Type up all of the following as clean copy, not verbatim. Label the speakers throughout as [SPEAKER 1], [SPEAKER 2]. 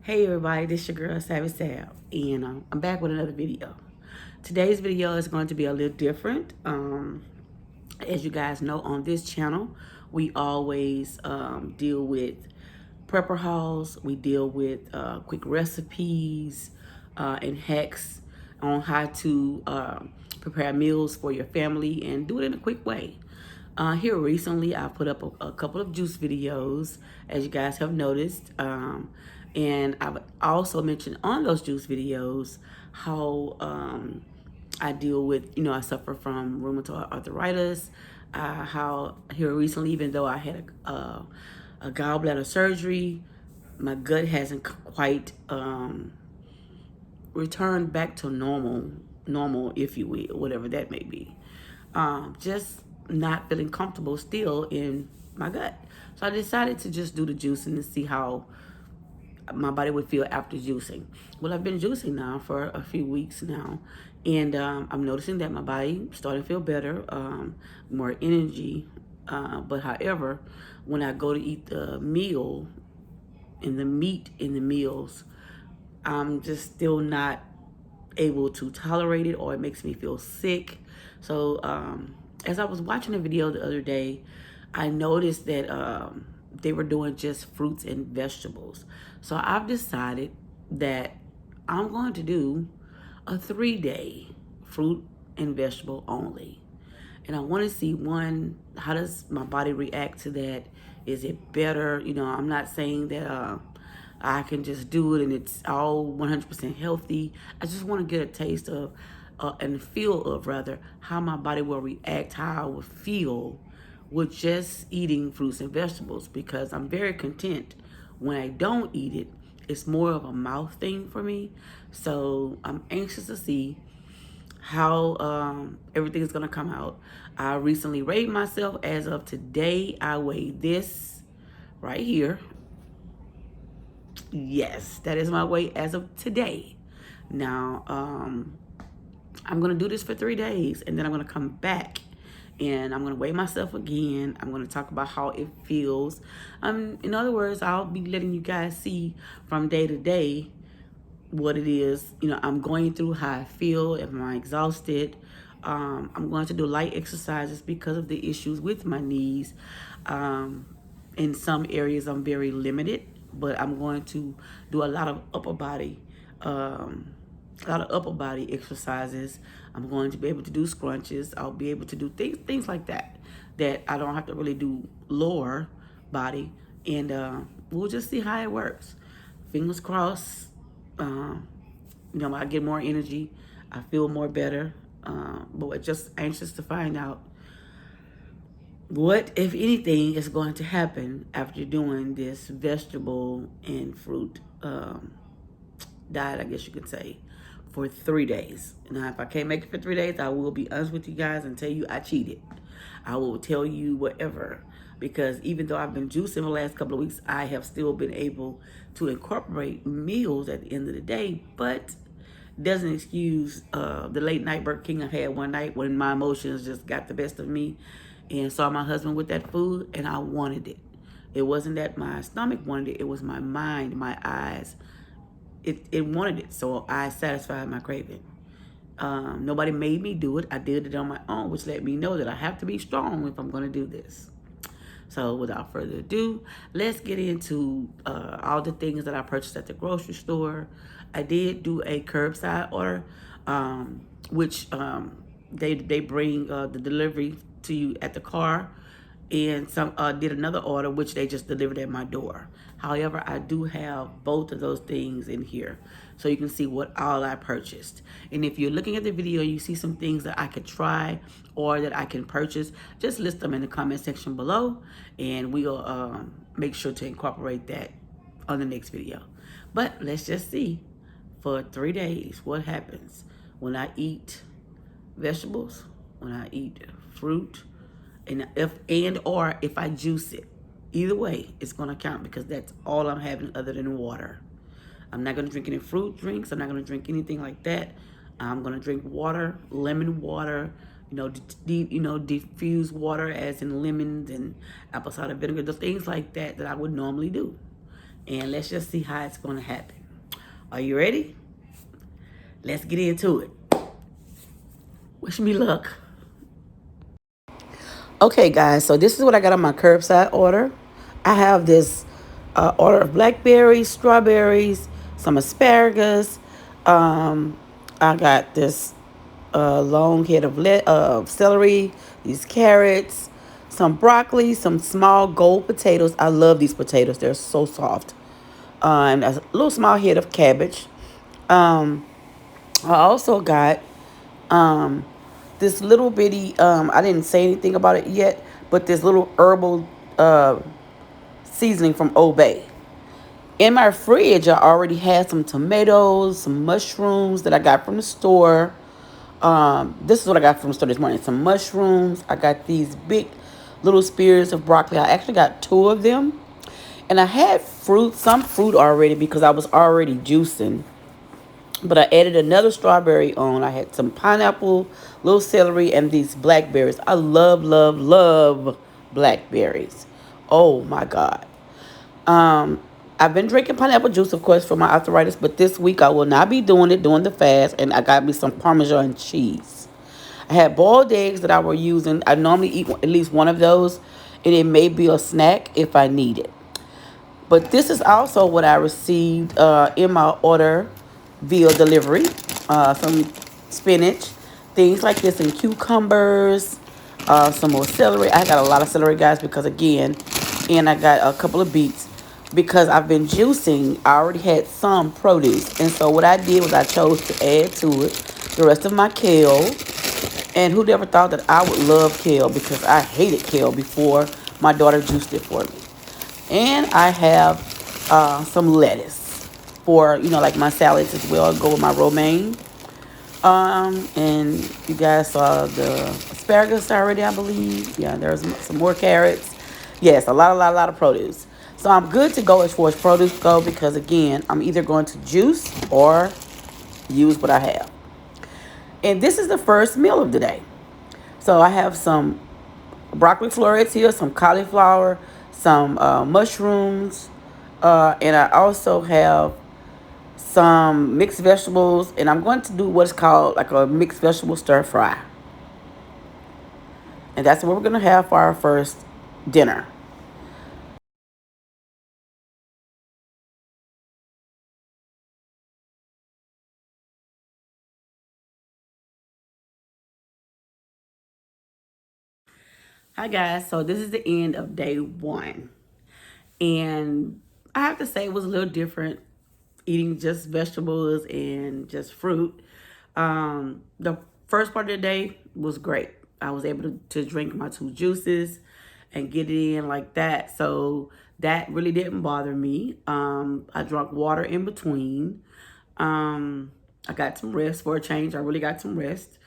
[SPEAKER 1] Hey everybody, this your girl Savvy Sav, and I'm back with another video. Today's video is going to be a little different. As you guys know, on this channel, we always deal with prepper hauls. We deal with quick recipes and hacks on how to prepare meals for your family and do it in a quick way. Here recently, I put up a couple of juice videos, as you guys have noticed. And I've also mentioned on those juice videos how I deal with, I suffer from rheumatoid arthritis. How here recently, even though I had a gallbladder surgery, my gut hasn't quite returned back to normal, if you will, whatever that may be. Just not feeling comfortable still in my gut. So I decided to just do the juicing to see how my body would feel after juicing. Well, I've been juicing now for a few weeks now, and I'm noticing that my body starting to feel better, more energy. But however, when I go to eat the meal and the meat in the meals, I'm just still not able to tolerate it, or it makes me feel sick. So as I was watching a video the other day, I noticed that they were doing just fruits and vegetables. So I've decided that I'm going to do a 3-day fruit and vegetable only. And I want to see, one, how does my body react to that? Is it better? I'm not saying that I can just do it and it's all 100% healthy. I just want to get a taste of and feel of, rather, how my body will react, how I will feel with just eating fruits and vegetables, because I'm very content when I don't eat it. It's more of a mouth thing for me. So I'm anxious to see how everything is going to come out. I recently weighed myself. As of today, I weigh this right here. Yes, that is my weight as of today. Now, I'm going to do this for 3 days, and then I'm going to come back and I'm going to weigh myself again. I'm going to talk about how it feels. In other words, I'll be letting you guys see from day to day what it is, I'm going through, how I feel, am I exhausted. I'm going to do light exercises because of the issues with my knees. In some areas, I'm very limited, but I'm going to do a lot of upper body exercises. I'm going to be able to do scrunches. I'll be able to do things like that I don't have to really do lower body. And we'll just see how it works. Fingers crossed. I get more energy. I feel more better. But we're just anxious to find out what, if anything, is going to happen after doing this vegetable and fruit diet, I guess you could say, for 3 days. Now, if I can't make it for 3 days, I will be honest with you guys and tell you I cheated. I will tell you whatever, because even though I've been juicing the last couple of weeks, I have still been able to incorporate meals at the end of the day, but doesn't excuse the late night Burger King I had one night when my emotions just got the best of me and saw my husband with that food, and I wanted it. It wasn't that my stomach wanted it, it was my mind, my eyes. It wanted it, so I satisfied my craving. Nobody made me do it. I did it on my own, which let me know that I have to be strong if I'm going to do this. So without further ado, let's get into all the things that I purchased at the grocery store. I did do a curbside order, which they bring the delivery to you at the car, and some did another order which they just delivered at my door. However, I do have both of those things in here, so you can see what all I purchased. And if you're looking at the video, you see some things that I could try or that I can purchase, just list them in the comment section below, and we'll make sure to incorporate that on the next video. But let's just see for 3 days what happens when I eat vegetables, when I eat fruit, and if I juice it. Either way, it's going to count, because that's all I'm having other than water. I'm not going to drink any fruit drinks. I'm not going to drink anything like that. I'm going to drink water, lemon water, diffused water, as in lemons and apple cider vinegar, the things like that I would normally do. And let's just see how it's going to happen. Are you ready? Let's get into it. Wish me luck. Okay, guys, so this is what I got on my curbside order. I have this order of blackberries, strawberries, some asparagus. Um, I got this long head of celery, these carrots, some broccoli, some small gold potatoes. I love these potatoes, they're so soft. And a little small head of cabbage. Um, I also got um, this little bitty, I didn't say anything about it yet, but this little herbal seasoning from Obey. In my fridge, I already had some tomatoes, some mushrooms that I got from the store. This is what I got from the store this morning. Some mushrooms. I got these big little spears of broccoli. I actually got 2 of them. And I had some fruit already because I was already juicing. But I added another strawberry on. I had some pineapple, little celery, and these blackberries. I love, love, love blackberries. Oh my God. Um, I've been drinking pineapple juice, of course, for my arthritis, but this week I will not be doing it during the fast, and I got me some Parmesan cheese. I had boiled eggs that I were using. I normally eat at least one of those, and it may be a snack if I need it. But this is also what I received in my order via delivery. Some spinach, things like this, and cucumbers, some more celery. I got a lot of celery, guys, because again, and I got a couple of beets. Because I've been juicing, I already had some produce. And so what I did was I chose to add to it the rest of my kale. And who ever thought that I would love kale, because I hated kale before my daughter juiced it for me. And I have some lettuce for, like my salads as well. Go with my romaine. And you guys saw the asparagus already, I believe. Yeah, there's some more carrots. Yes, a lot of produce. So I'm good to go as far as produce go, because again, I'm either going to juice or use what I have. And this is the first meal of the day. So I have some broccoli florets here, some cauliflower, some mushrooms, and I also have some mixed vegetables, and I'm going to do what's called like a mixed vegetable stir fry. And that's what we're going to have for our first dinner. Hi guys, so this is the end of day 1. And I have to say it was a little different eating just vegetables and just fruit. The first part of the day was great. I was able to drink my 2 juices and get it in like that. So that really didn't bother me. I drank water in between. I got some rest for a change. I really got some rest.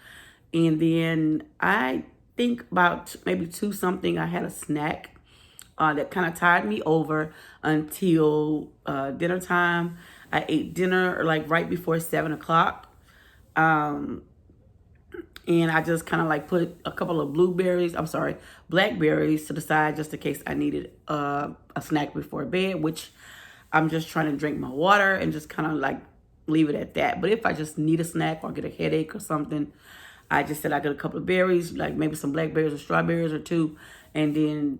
[SPEAKER 1] And then I think about maybe 2 something, I had a snack that kind of tied me over until dinner time. I ate dinner like right before 7 o'clock. Um, and I just kind of like put a couple of blackberries to the side just in case I needed a snack before bed, which I'm just trying to drink my water and just kind of like leave it at that. But if I just need a snack or get a headache or something, I just said I got a couple of berries, like maybe some blackberries or strawberries or 2, and then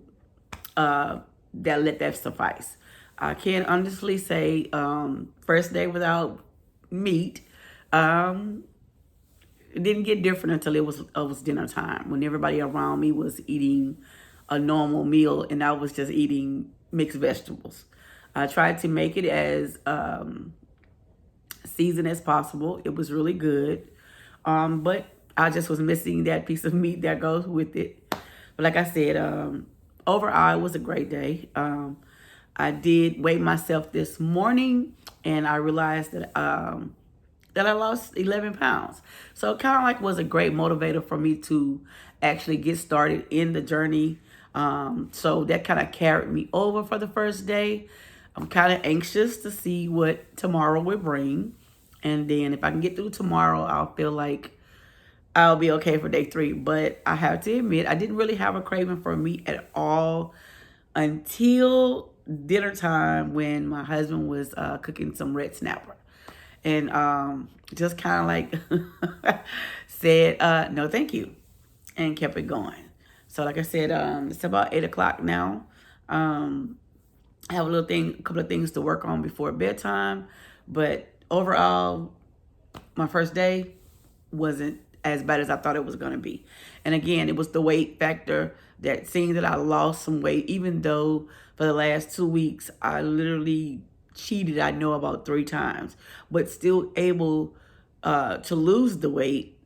[SPEAKER 1] that suffice. I can honestly say first day without meat, it didn't get different until it was dinner time, when everybody around me was eating a normal meal and I was just eating mixed vegetables. I tried to make it as seasoned as possible. It was really good, but I just was missing that piece of meat that goes with it. But like I said, overall, it was a great day. I did weigh myself this morning, and I realized that I lost 11 pounds. So it kind of like was a great motivator for me to actually get started in the journey. So that kind of carried me over for the first day. I'm kind of anxious to see what tomorrow will bring. And then if I can get through tomorrow, I'll feel like I'll be okay for day 3. But I have to admit, I didn't really have a craving for meat at all until dinner time when my husband was cooking some red snapper. and just kind of like said no thank you and kept it going. So like I said, it's about 8 o'clock now. I have a couple of things to work on before bedtime, but overall, my first day wasn't as bad as I thought it was going to be. And again, it was the weight factor, that seeing that I lost some weight, even though for the last 2 weeks I literally cheated, I know, about 3 times, but still able to lose the weight.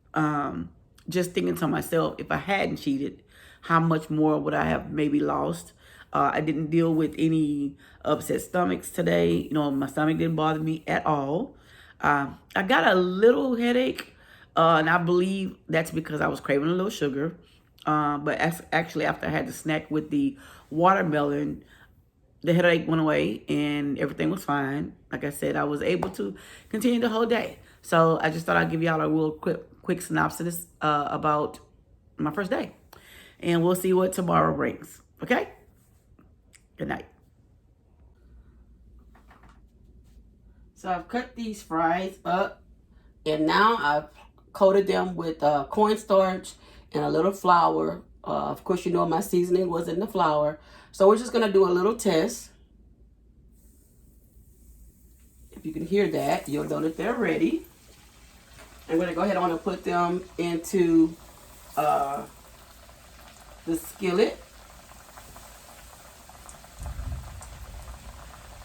[SPEAKER 1] Just thinking to myself, if I hadn't cheated, how much more would I have maybe lost? I didn't deal with any upset stomachs today. You know, my stomach didn't bother me at all. I got a little headache, and I believe that's because I was craving a little sugar. But actually, after I had the snack with the watermelon, the headache went away and everything was fine. Like I said, I was able to continue the whole day. So I just thought I'd give y'all a real quick synopsis about my first day. And we'll see what tomorrow brings. Okay? Good night. So I've cut these fries up, and now I've coated them with cornstarch and a little flour. Of course, you know my seasoning was in the flour. So we're just going to do a little test. If you can hear that, you'll know that they're ready. I'm going to go ahead and put them into the skillet.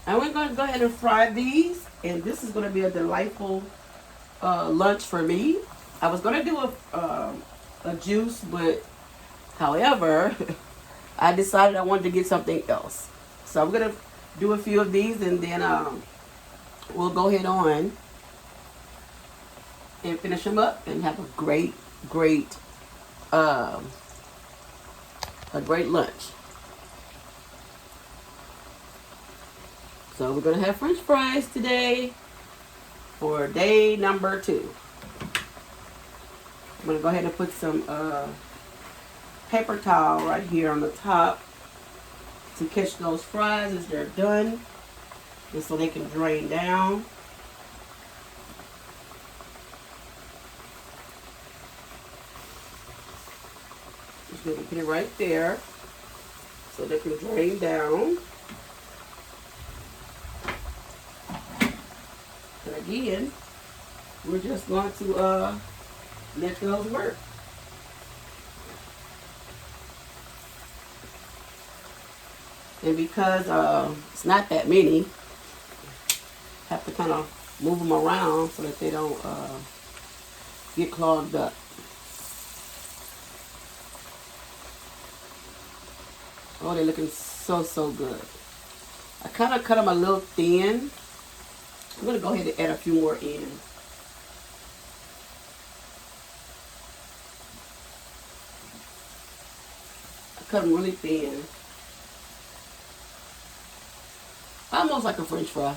[SPEAKER 1] And we're going to go ahead and fry these. And this is going to be a delightful lunch for me. I was going to do a juice, but however, I decided I wanted to get something else. So I'm going to do a few of these, and then we'll go ahead on and finish them up and have a great lunch. So we're going to have French fries today for day number 2. I'm going to go ahead and put some paper towel right here on the top to catch those fries as they're done, and so they can drain down. Just going to put it right there so they can drain down. And again, we're just going to let those work. And because it's not that many, have to kind of move them around so that they don't get clogged up. Oh, they're looking so good. I kind of cut them a little thin. I'm going to go ahead and add a few more in. I cut them really thin. Almost like a French fry.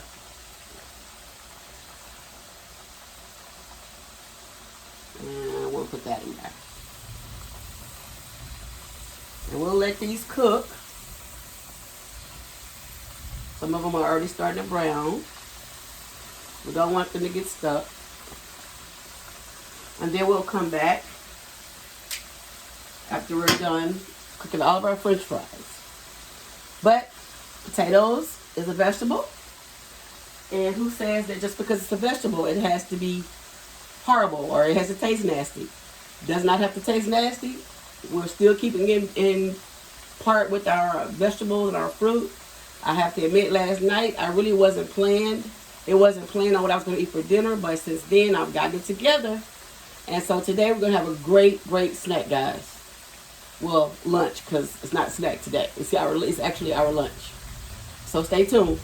[SPEAKER 1] And we'll put that in there. And we'll let these cook. Some of them are already starting to brown. We don't want them to get stuck. And then we'll come back after we're done cooking all of our French fries. But potatoes is a vegetable. And who says that just because it's a vegetable, it has to be horrible or it has to taste nasty? It does not have to taste nasty. We're still keeping it in part with our vegetables and our fruit. I have to admit, last night I really wasn't planned. It wasn't planned on what I was going to eat for dinner, but since then I've gotten it together. And so today we're going to have a great snack, guys. Well, lunch, because it's not snack today. It's actually our lunch. So stay tuned.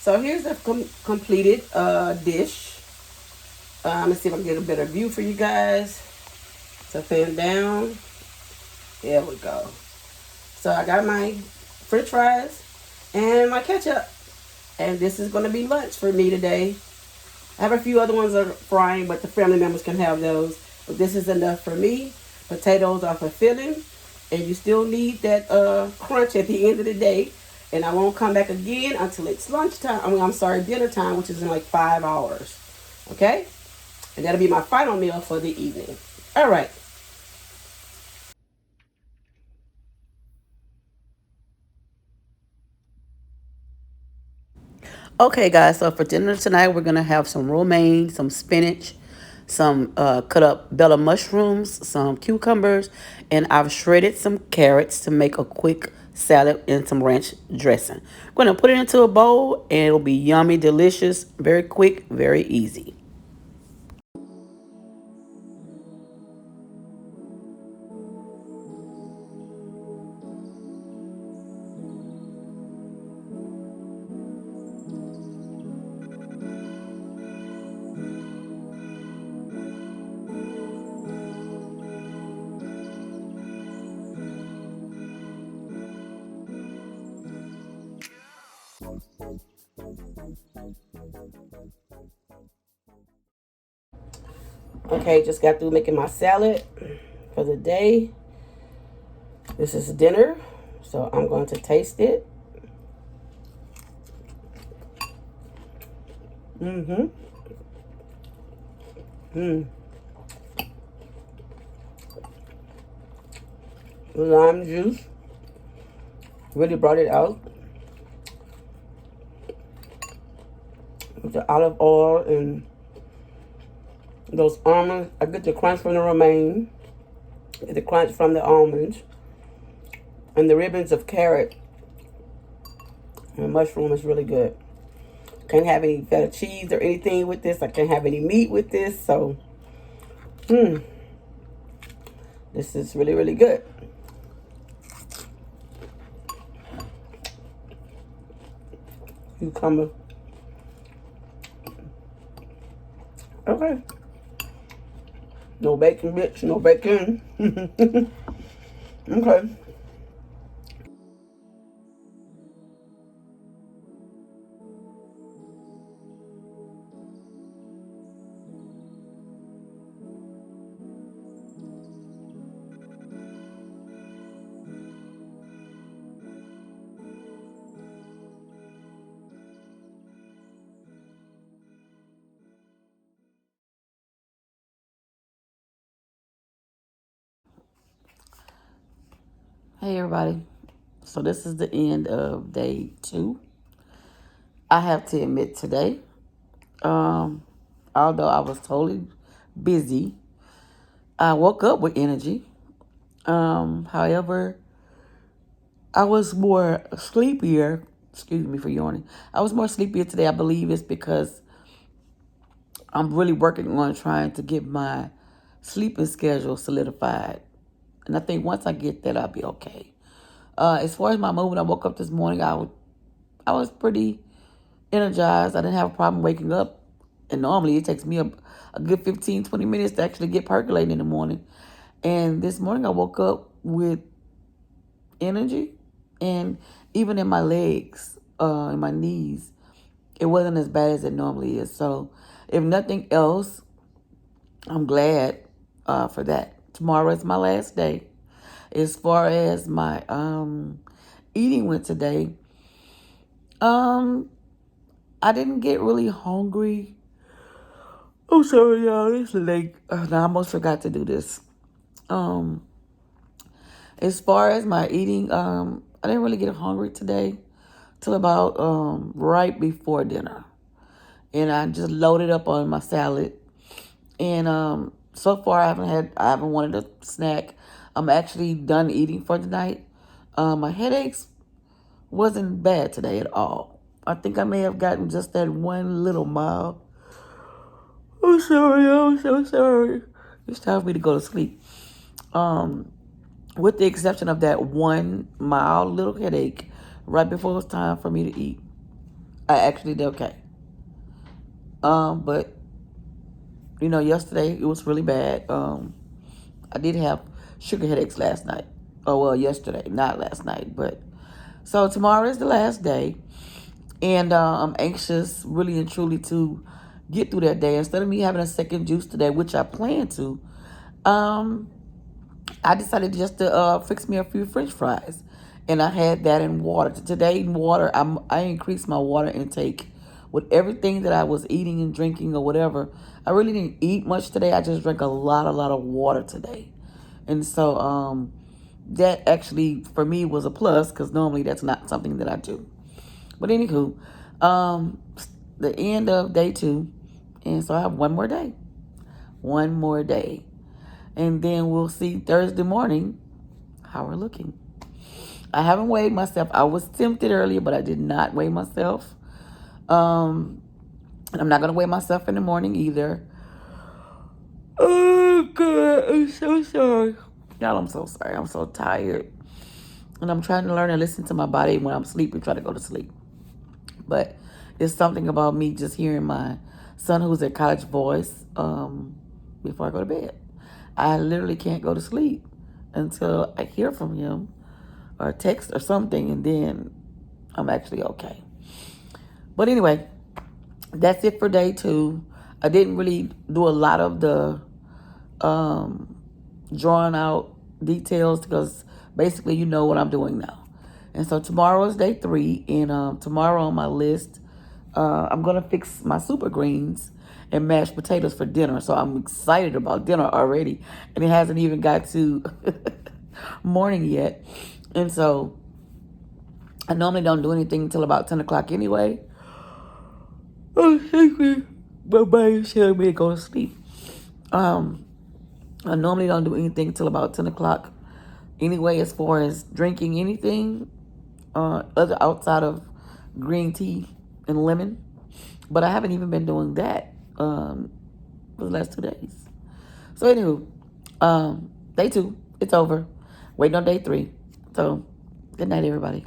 [SPEAKER 1] So here's the completed dish. Let's see if I can get a better view for you guys. So fan down. There we go. So I got my French fries and my ketchup. And this is going to be lunch for me today. I have a few other ones that are frying, but the family members can have those. But this is enough for me. Potatoes are for filling. And you still need that crunch at the end of the day.
[SPEAKER 2] And I won't come back again until it's lunchtime. I'm sorry, dinner time, which is in like 5 hours. Okay? And that'll be my final meal for the evening. All right.
[SPEAKER 1] Okay, guys, so for dinner tonight, we're going to have some romaine, some spinach, some cut up bella mushrooms, some cucumbers, and I've shredded some carrots to make a quick salad and some ranch dressing. I'm going to put it into a bowl, and it'll be yummy, delicious, very quick, very easy.
[SPEAKER 2] Okay, just got through making my salad for the day. This is dinner, so I'm going to taste it. Mm-hmm. Mm. Lime juice really brought it out with the olive oil and those almonds. I get the crunch from the romaine, get the crunch from the almonds, and the ribbons of carrot and mushroom is really good. Can't have any feta cheese or anything with this. I can't have any meat with this. So, this is really, really good. Cucumber. Okay. No bacon, bitch. No bacon. Okay.
[SPEAKER 1] Hey, everybody. So, this is the end of day 2. I have to admit today, um, although I was totally busy, I woke up with energy. However, I was more sleepier. Excuse me for yawning. I was more sleepier today. I believe it's because I'm really working on trying to get my sleeping schedule solidified. And I think once I get that, I'll be okay. As far as my mood, when I woke up this morning, I was pretty energized. I didn't have a problem waking up. And normally it takes me a good 15, 20 minutes to actually get percolating in the morning. And this morning I woke up with energy, and even in my legs, in my knees, it wasn't as bad as it normally is. So, if nothing else, I'm glad for that. Tomorrow is my last day. As far as my eating went today, um, I didn't get really hungry. I'm sorry, y'all. It's late. I almost forgot to do this. Um, as far as my eating, I didn't really get hungry today till about right before dinner, and I just loaded up on my salad. And so far, I haven't wanted a snack. I'm actually done eating for the night. My headaches wasn't bad today at all. I think I may have gotten just that one little mild. I'm sorry, I'm so sorry. It's time for me to go to sleep. Um, with the exception of that one mild little headache right before it was time for me to eat. I actually did okay. But yesterday it was really bad. I did have sugar headaches last night. Oh well, yesterday, not last night. But so tomorrow is the last day, and I'm anxious, really and truly, to get through that day. Instead of me having a second juice today, which I plan to, um, I decided just to fix me a few French fries, and I had that in water. Today in water, I increased my water intake with everything that I was eating and drinking or whatever. I really didn't eat much today. I just drank a lot of water today. And so that actually for me was a plus, because normally that's not something that I do. But anywho, the end of day 2, and so I have one more day. One more day. And then we'll see Thursday morning how we're looking. I haven't weighed myself. I was tempted earlier, but I did not weigh myself. And I'm not going to weigh myself in the morning either. Oh, God. I'm so sorry. Y'all, I'm so sorry. I'm so tired. And I'm trying to learn to listen to my body when I'm sleeping, try to go to sleep. But it's something about me just hearing my son, who's at college, voice before I go to bed. I literally can't go to sleep until I hear from him or text or something, and then I'm actually okay. But anyway, that's it for day 2. I didn't really do a lot of the drawn out details, because basically you know what I'm doing now. And so tomorrow is day 3, and tomorrow on my list, I'm gonna fix my super greens and mashed potatoes for dinner. So I'm excited about dinner already, and it hasn't even got to morning yet. And so I normally don't do anything until about 10 o'clock anyway. Oh, thank me. My body's telling me to go to sleep. I normally don't do anything until about 10 o'clock anyway, as far as drinking anything other outside of green tea and lemon. But I haven't even been doing that for the last 2 days. So anywho, day 2, it's over. Waiting on day 3. So good night, everybody.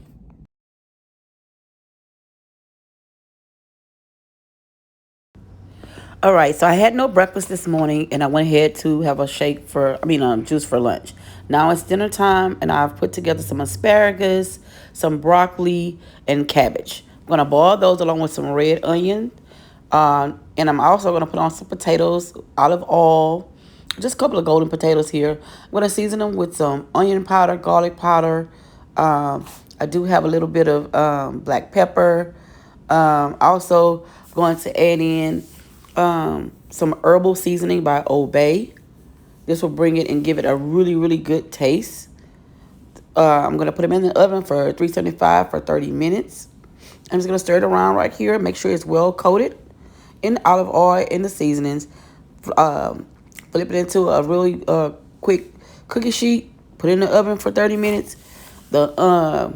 [SPEAKER 1] All right, so I had no breakfast this morning, and I went ahead to have a juice for lunch. Now it's dinner time, and I've put together some asparagus, some broccoli, and cabbage. I'm gonna boil those along with some red onion, and I'm also gonna put on some potatoes, olive oil, just a couple of golden potatoes here. I'm gonna season them with some onion powder, garlic powder. I do have a little bit of black pepper. Also going to add in some herbal seasoning by Obey. This will bring it and give it a really, really good taste. I'm going to put them in the oven for 375 for 30 minutes. I'm just going to stir it around right here. Make sure it's well coated in olive oil and the seasonings. Flip it into a really quick cookie sheet. Put it in the oven for 30 minutes. The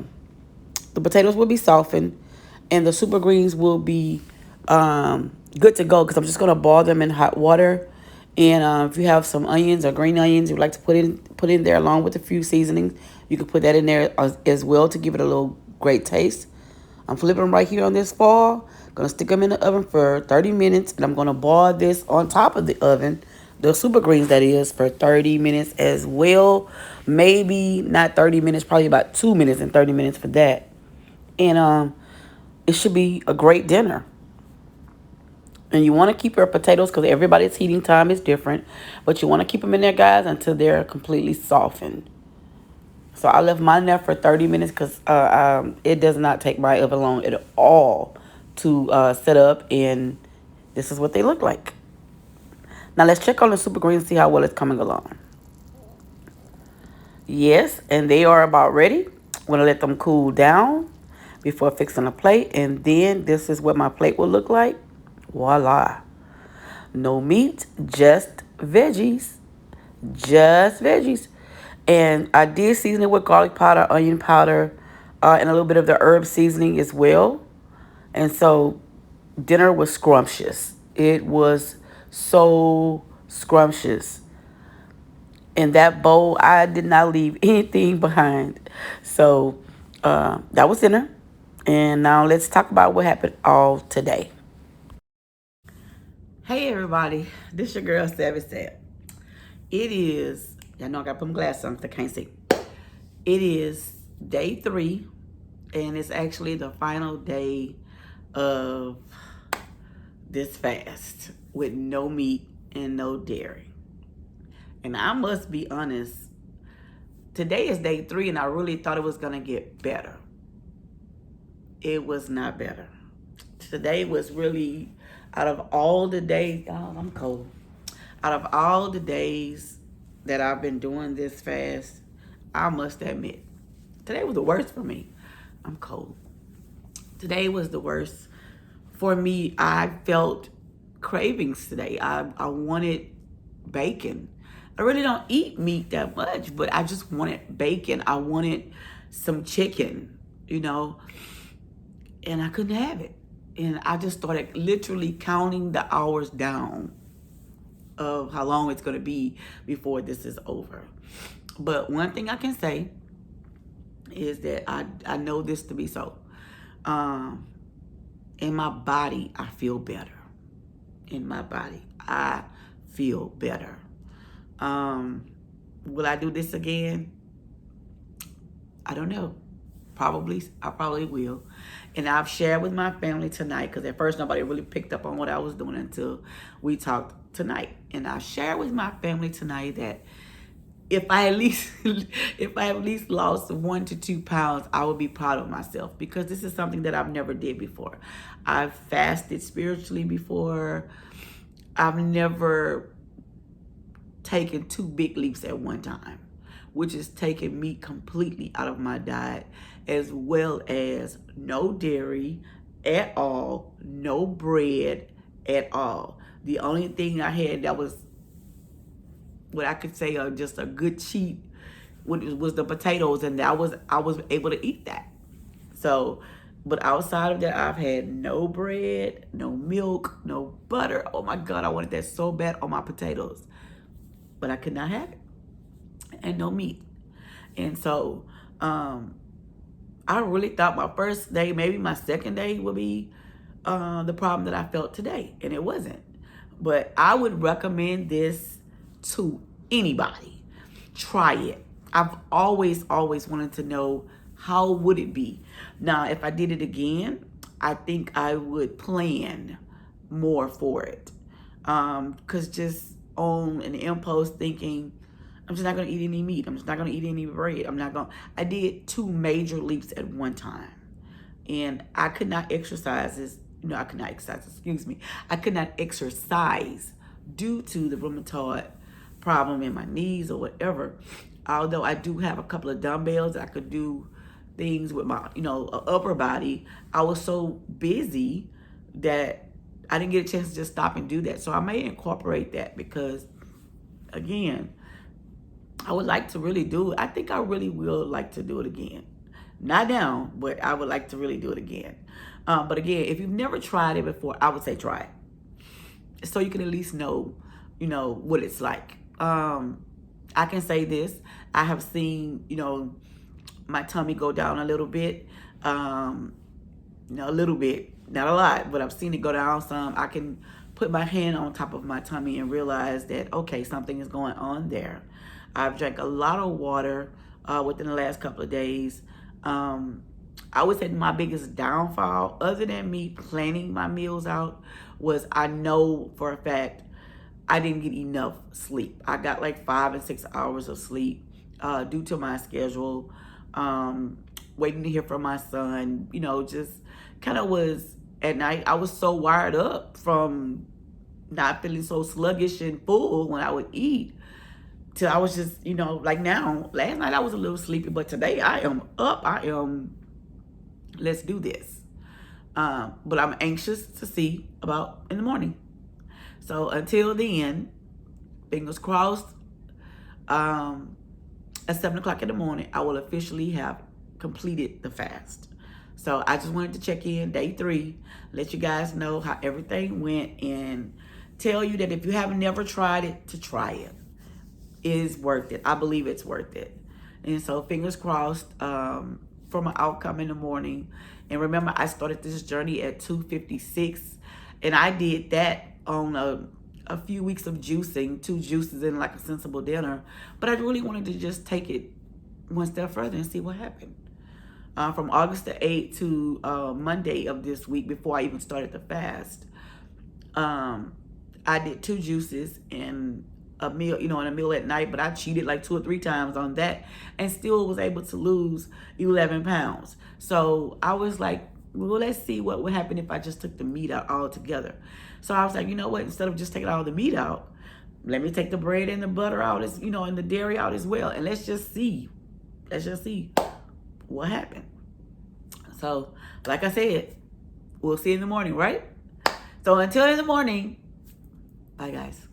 [SPEAKER 1] potatoes will be softened, and the super greens will be good to go, because I'm just going to boil them in hot water. And if you have some onions or green onions you'd like to put in there along with a few seasonings, you can put that in there as well to give it a little great taste. I'm flipping them right here on this foil. Going to stick them in the oven for 30 minutes, and I'm going to boil this on top of the oven, the super greens that is, for 30 minutes as well. Maybe not 30 minutes, probably about 2 minutes and 30 minutes for that. And it should be a great dinner. And you want to keep your potatoes, because everybody's heating time is different. But you want to keep them in there, guys, until they're completely softened. So I left mine there for 30 minutes because it does not take my oven long at all to set up. And this is what they look like. Now let's check on the super greens and see how well it's coming along. Yes, and they are about ready. I'm going to let them cool down before fixing a plate. And then this is what my plate will look like. Voila. No meat, just veggies. Just veggies. And I did season it with garlic powder, onion powder, and a little bit of the herb seasoning as well. And so dinner was scrumptious. It was so scrumptious. In that bowl, I did not leave anything behind. So that was dinner. And now let's talk about what happened all today. Hey everybody, this your girl Savvy Sab. It is, y'all know I gotta put my glasses on because I can't see. It is day 3, and it's actually the final day of this fast with no meat and no dairy. And I must be honest, today is day 3, and I really thought it was going to get better. It was not better. Today was really, out of all the days, oh, I'm cold. Out of all the days that I've been doing this fast, I must admit, today was the worst for me. I'm cold. Today was the worst for me. I felt cravings today. I wanted bacon. I really don't eat meat that much, but I just wanted bacon. I wanted some chicken, and I couldn't have it. And I just started literally counting the hours down of how long it's going to be before this is over. But one thing I can say is that I know this to be so. In my body, I feel better. In my body, I feel better. Will I do this again? I don't know. I probably will. And I've shared with my family tonight, because at first nobody really picked up on what I was doing until we talked tonight. And I shared with my family tonight that if I at least lost 1 to 2 pounds, I would be proud of myself, because this is something that I've never did before. I've fasted spiritually before. I've never taken 2 big leaps at one time, which is taking meat completely out of my diet, as well as no dairy at all, no bread at all. The only thing I had that was what I could say just a good cheat was the potatoes, and I was able to eat that. So, but outside of that, I've had no bread, no milk, no butter. Oh my God, I wanted that so bad on my potatoes, but I could not have it, and no meat. And so, I really thought my first day, maybe my second day, would be the problem that I felt today, and it wasn't. But I would recommend this to anybody. Try it. I've always wanted to know, how would it be? Now, if I did it again, I think I would plan more for it. Because just on an impulse thinking, I'm just not going to eat any meat. I'm just not going to eat any bread. I did 2 major leaps at one time. And I could not exercise I could not exercise due to the rheumatoid problem in my knees or whatever. Although I do have a couple of dumbbells, I could do things with my, upper body. I was so busy that I didn't get a chance to just stop and do that. So I may incorporate that, because, again, I would like to really do it. I think I really will like to do it again. Not now, but I would like to really do it again. But again, if you've never tried it before, I would say try it, so you can at least know, what it's like. I can say this. I have seen, my tummy go down a little bit. A little bit, not a lot, but I've seen it go down some. I can put my hand on top of my tummy and realize that, okay, something is going on there. I've drank a lot of water within the last couple of days. I would say my biggest downfall, other than me planning my meals out, was I know for a fact I didn't get enough sleep. I got like 5 and 6 hours of sleep due to my schedule, waiting to hear from my son, just kind of was at night. I was so wired up from not feeling so sluggish and full when I would eat, till I was just, like now. Last night I was a little sleepy, but today I am up. Let's do this. But I'm anxious to see about in the morning. So until then, fingers crossed, at 7 o'clock in the morning, I will officially have completed the fast. So I just wanted to check in day 3, let you guys know how everything went, and tell you that if you have never tried it, to try it. It is worth it. I believe it's worth it. And so fingers crossed for my outcome in the morning. And remember, I started this journey at 2:56, and I did that on a few weeks of juicing, 2 juices and like a sensible dinner. But I really wanted to just take it one step further and see what happened. From August the 8th to Monday of this week, before I even started the fast, I did 2 juices and a meal, you know, and a meal at night, but I cheated like 2 or 3 times on that and still was able to lose 11 pounds. So I was like, well, let's see what would happen if I just took the meat out altogether. So I was like, you know what, instead of just taking all the meat out, let me take the bread and the butter out, as you know, and the dairy out as well. And let's just see what happened. So, like I said, we'll see in the morning, right? So until in the morning, bye guys.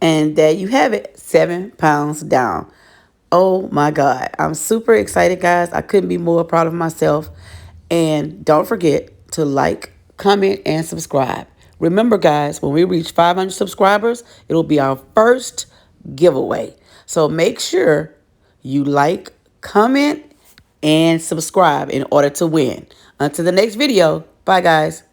[SPEAKER 1] And there you have it, 7 pounds down. Oh my God. I'm super excited, guys. I couldn't be more proud of myself. And don't forget to like, comment, and subscribe. Remember, guys, when we reach 500 subscribers, it'll be our first giveaway. So make sure you like, comment, and subscribe in order to win. Until the next video, bye, guys.